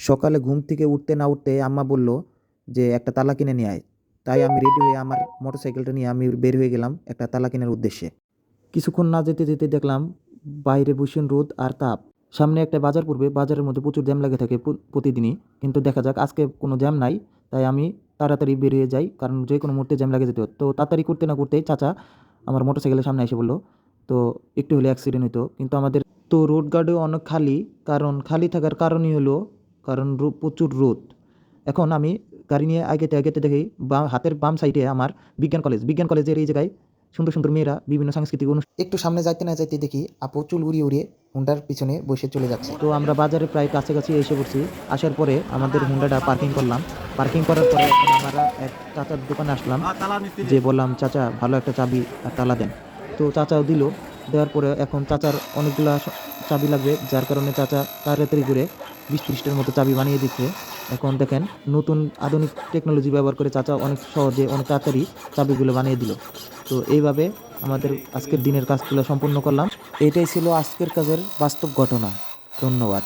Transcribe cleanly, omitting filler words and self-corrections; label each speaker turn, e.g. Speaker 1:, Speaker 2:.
Speaker 1: সকালে ঘুম থেকে উঠতে না উঠতে আম্মা বলল যে একটা তালা কিনে নিয়ে আয়। তাই আমি রেডি হয়ে আমার মোটরসাইকেলটা নিয়ে আমি বের হয়ে গেলাম একটা তালা কেনার উদ্দেশ্যে। কিছুক্ষণ না যেতে যেতে দেখলাম বাইরে ভীষণ রোদ আর তাপ। সামনে একটা বাজার পড়বে, বাজারের মধ্যে প্রচুর জ্যাম লেগে থাকে প্রতিদিনই, কিন্তু দেখা যাক আজকে কোনো জ্যাম নাই। তাই আমি তাড়াতাড়ি বেরিয়ে যাই, কারণ যে কোনো মুহূর্তে জ্যাম লেগে যেত। তো তাড়াতাড়ি করতে না করতেই চাচা আমার মোটরসাইকেলের সামনে এসে বলল, তো একটু হলে অ্যাক্সিডেন্ট হতো। কিন্তু আমাদের তো রোড গার্ডও অনেক খালি, কারণ খালি থাকার কারণই হলো কারণ প্রচুর রোদ। এখন আমি গাড়ি নিয়ে আগেতে আগেতে দেখি হাতের বাম সাইডে আমার বিজ্ঞান কলেজের এই জায়গায় সুন্দর সুন্দর মেয়েরা বিভিন্ন সাংস্কৃতিক অনুষ্ঠান। একটু সামনে যাইতে না যাইতে দেখি আপু চুল উড়িয়ে উড়িয়ে হুন্ডার পিছনে বসে চলে যাচ্ছে। তো আমরা বাজারে প্রায় কাছাকাছি এসে পড়ছি। আসার পরে আমাদের হুন্ডাটা পার্কিং করলাম। পার্কিং করার পরে এখন আমরা এক চাচার দোকানে আসলাম, যে বললাম চাচা ভালো একটা চাবি আর তালা দেন। তো চাচাও দিল। দেওয়ার পরে এখন চাচার অনেকগুলা চাবি লাগবে, যার কারণে চাচা তাড়াতাড়ি করে 20-30টার মতো চাবি বানিয়ে দিচ্ছে। এখন দেখেন নতুন আধুনিক টেকনোলজি ব্যবহার করে চাচা অনেক সহজে অনেক তাড়াতাড়ি চাবিগুলো বানিয়ে দিল। তো এইভাবে আমাদের আজকের দিনের কাজগুলো সম্পূর্ণ করলাম। এটাই ছিল আজকের কাজের বাস্তব ঘটনা। ধন্যবাদ।